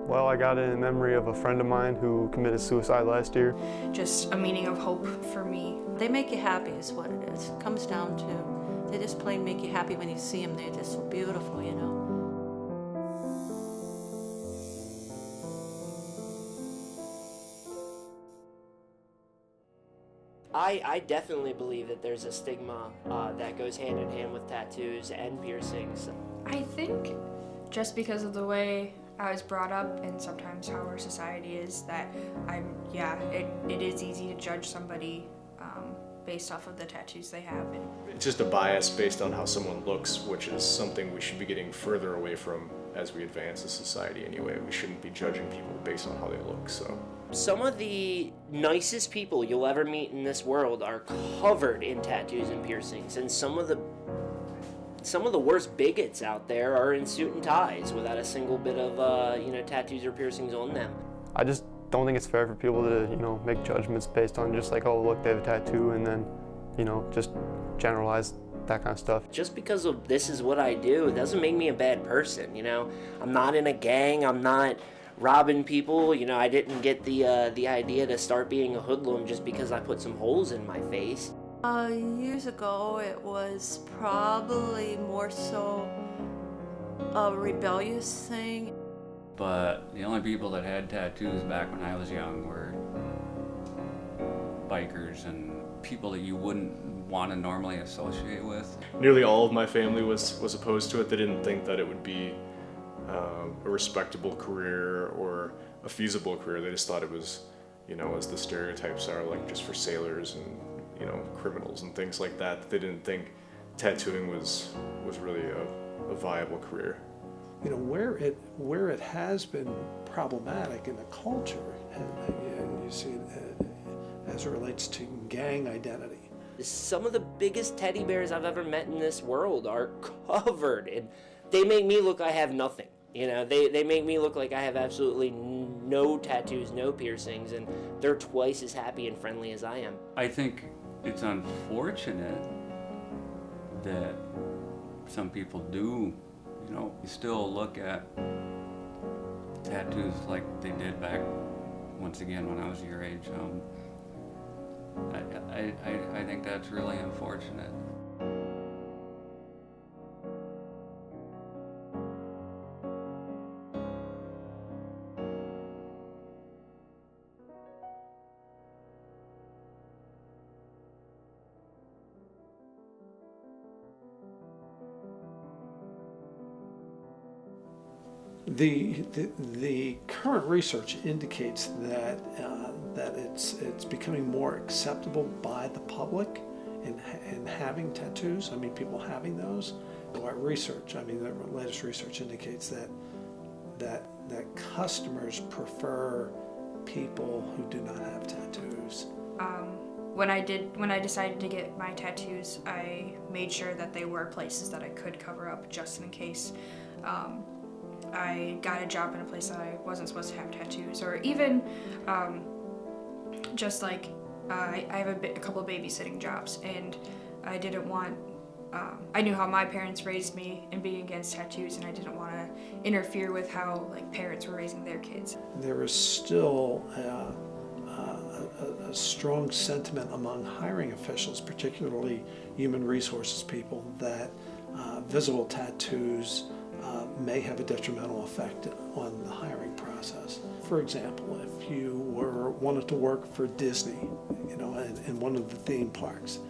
Well, I got it in memory of a friend of mine who committed suicide last year. Just a meaning of hope for me. They make you happy is what it is. It comes down to, they just plain make you happy when you see them. They're just so beautiful, you know. I definitely believe that there's a stigma that goes hand in hand with tattoos and piercings. I think just because of the way I was brought up and sometimes how our society is, that it is easy to judge somebody based off of the tattoos they have. It's just a bias based on how someone looks, which is something we should be getting further away from as we advance as society anyway. We shouldn't be judging people based on how they look, so. Some of the nicest people you'll ever meet in this world are covered in tattoos and piercings, and some of the worst bigots out there are in suit and ties without a single bit of tattoos or piercings on them. I just don't think it's fair for people to make judgments based on just like, oh look, they have a tattoo, and then just generalize that kind of stuff. Just because of this is what I do, it doesn't make me a bad person. I'm not in a gang. I'm not robbing people. I didn't get the idea to start being a hoodlum just because I put some holes in my face. Years ago, it was probably more so a rebellious thing. But the only people that had tattoos back when I was young were bikers and people that you wouldn't want to normally associate with. Nearly all of my family was opposed to it. They didn't think that it would be a respectable career or a feasible career. They just thought it was, as the stereotypes are, like just for sailors and criminals and things like that. They didn't think tattooing was really a viable career. Where it has been problematic in the culture, and you see it as it relates to gang identity. Some of the biggest teddy bears I've ever met in this world are covered, and they make me look like I have nothing. They make me look like I have absolutely no tattoos, no piercings, and they're twice as happy and friendly as I am. I think it's unfortunate that some people do, still look at tattoos like they did back, once again, when I was your age. I think that's really unfortunate. The current research indicates that it's becoming more acceptable by the public in having tattoos. People having those. Our research, the latest research indicates that customers prefer people who do not have tattoos. When I decided to get my tattoos, I made sure that they were places that I could cover up just in case. I got a job in a place that I wasn't supposed to have tattoos, or even just like I have a couple of babysitting jobs, and I didn't want. I knew how my parents raised me and being against tattoos, and I didn't want to interfere with how parents were raising their kids. There is still a strong sentiment among hiring officials, particularly human resources people, that visible tattoos may have a detrimental effect on the hiring process. For example, if you wanted to work for Disney, in one of the theme parks,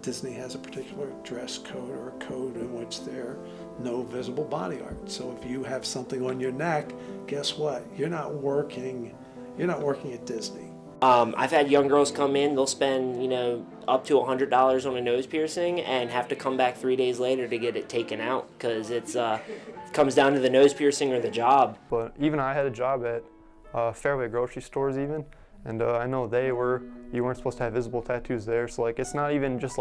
Disney has a particular dress code or a code in which there are no visible body art. So if you have something on your neck, guess what? You're not working at Disney. I've had young girls come in, they'll spend, up to $100 on a nose piercing and have to come back 3 days later to get it taken out because it comes down to the nose piercing or the job. But even I had a job at Fairway grocery stores even, and I know you weren't supposed to have visible tattoos there, so it's not even just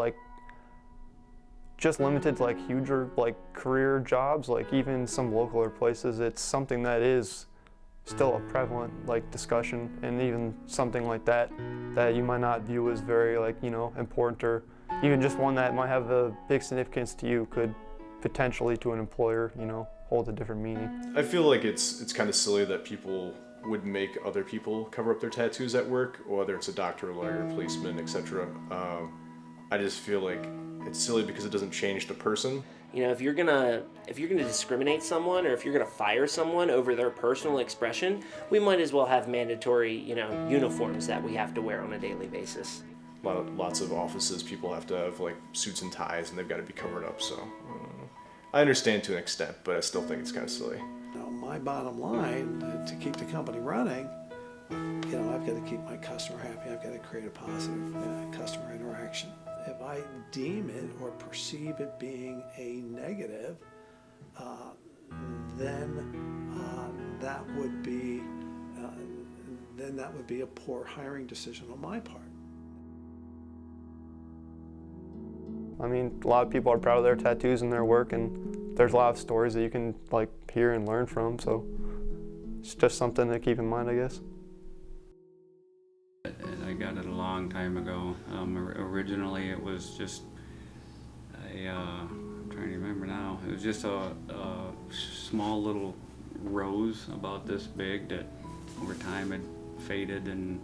limited to huger career jobs, even some localer places. It's something that is still a prevalent discussion, and even something like that you might not view as very important, or even just one that might have a big significance to you could potentially to an employer, holds a different meaning. I feel like it's kind of silly that people would make other people cover up their tattoos at work, whether it's a doctor, lawyer, policeman, etc. I just feel like it's silly because it doesn't change the person. If you're gonna discriminate someone, or if you're gonna fire someone over their personal expression, we might as well have mandatory, uniforms that we have to wear on a daily basis. Lots of offices, people have to have like suits and ties, and they've got to be covered up. So I understand to an extent, but I still think it's kind of silly. My bottom line, to keep the company running, I've got to keep my customer happy. I've got to create a positive customer interaction. If I deem it or perceive it being a negative, then that would be a poor hiring decision on my part. I mean, a lot of people are proud of their tattoos and their work, and there's a lot of stories that you can hear and learn from, so it's just something to keep in mind, I guess. I got it a long time ago. Originally it was just I'm trying to remember now, it was just a small little rose about this big that over time had faded, and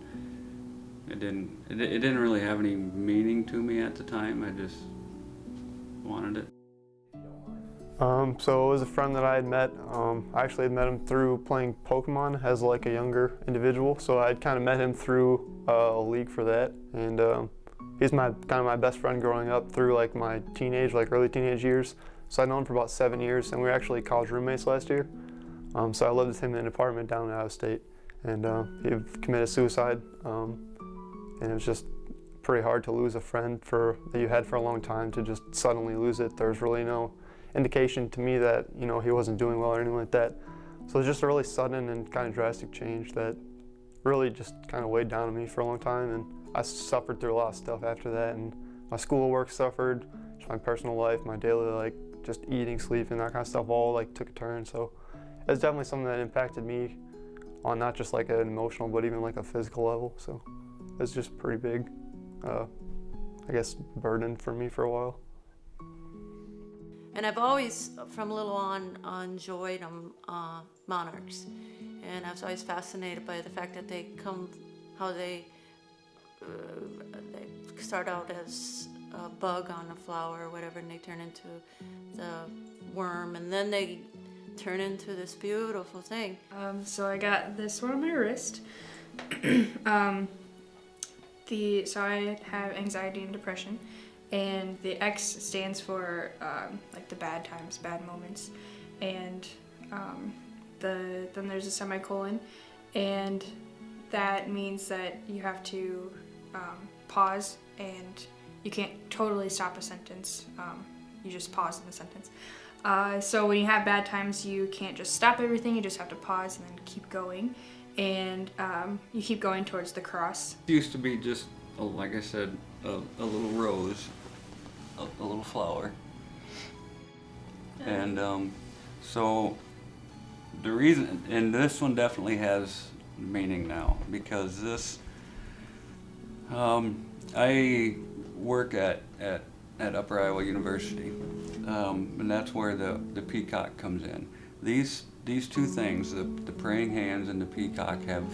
it didn't really have any meaning to me at the time. I just wanted it. So it was a friend that I had met. I actually had met him through playing Pokemon as a younger individual. So I'd kind of met him through a league for that, and he's my best friend growing up through my teenage, early teenage years. So I'd known him for about 7 years, and we were actually college roommates last year. So I lived with him in an apartment down out of state, and he committed suicide, and it was just pretty hard to lose a friend that you had for a long time, to just suddenly lose it. There was really no indication to me that he wasn't doing well or anything like that. So it was just a really sudden and kind of drastic change that really just kind of weighed down on me for a long time, and I suffered through a lot of stuff after that, and my schoolwork suffered, just my personal life, my daily just eating, sleeping, that kind of stuff all took a turn. So it was definitely something that impacted me on not just an emotional but even a physical level. So it was just pretty big, I guess, burden for me for a while. And I've always, from little on, enjoyed monarchs. And I was always fascinated by the fact that they start out as a bug on a flower or whatever, and they turn into the worm, and then they turn into this beautiful thing. So I got this one on my wrist. So I have anxiety and depression, and the X stands for the bad times, bad moments, and then there's a semicolon, and that means that you have to pause, and you can't totally stop a sentence. You just pause in the sentence. So when you have bad times, you can't just stop everything. You just have to pause and then keep going, and you keep going towards the cross. It used to be just, like I said, a little rose, a little flower. And so the reason, and this one definitely has meaning now, because this, I work at Upper Iowa University, and that's where the peacock comes in. These two things, the praying hands and the peacock, have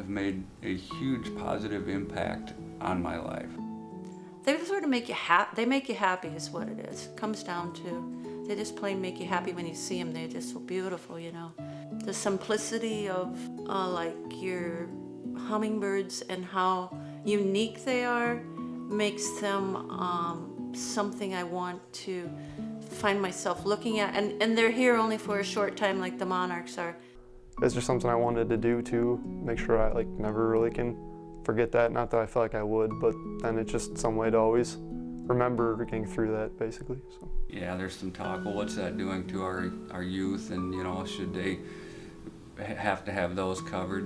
made a huge positive impact on my life. They sort of make you happy. They make you happy is what it is. It comes down to, they just plain make you happy when you see them. They're just so beautiful, The simplicity of your hummingbirds and how unique they are makes them something I want to find myself looking at. And they're here only for a short time, like the monarchs are. It's just something I wanted to do to make sure I never really can forget that. Not that I feel like I would, but then it's just some way to always remember getting through that, basically. So. Yeah, there's some talk, well, what's that doing to our youth, and should they have to have those covered?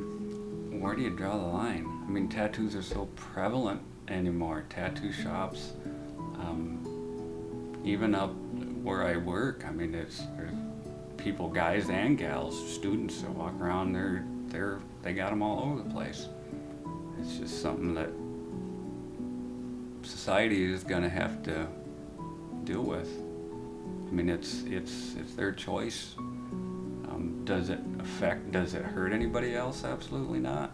Where do you draw the line? I mean, tattoos are so prevalent anymore. Tattoo shops, even up where I work, I mean, there's people, guys and gals, students that walk around, they got them all over the place. It's just something that society is gonna have to deal with. I mean, it's their choice. Does it hurt anybody else? Absolutely not.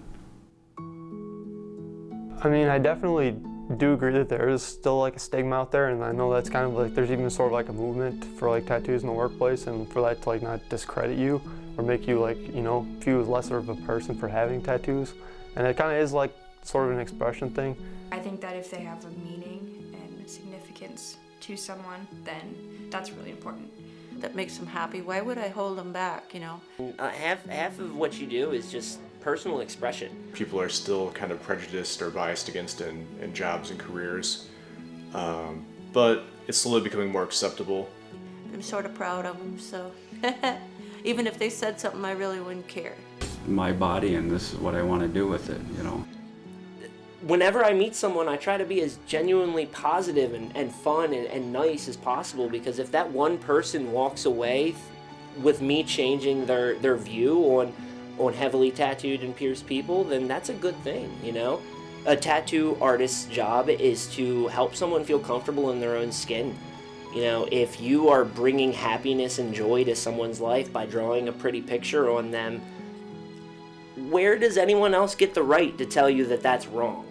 I mean, I definitely do agree that there is still like a stigma out there, and I know that's kind of like, there's even sort of like a movement for like tattoos in the workplace, and for that to like not discredit you or make you like, you know, view as lesser of a person for having tattoos. And it kind of is like sort of an expression thing. I think that if they have a meaning and significance to someone, then that's really important. That makes them happy. Why would I hold them back, you know? Half of what you do is just personal expression. People are still kind of prejudiced or biased against it in jobs and careers, but it's slowly becoming more acceptable. I'm sort of proud of them, so even if they said something, I really wouldn't care. My body, and this is what I want to do with it, you know. Whenever I meet someone, I try to be as genuinely positive and fun and nice as possible, because if that one person walks away with me changing their view on heavily tattooed and pierced people, then that's a good thing, you know? A tattoo artist's job is to help someone feel comfortable in their own skin. You know, if you are bringing happiness and joy to someone's life by drawing a pretty picture on them, where does anyone else get the right to tell you that that's wrong?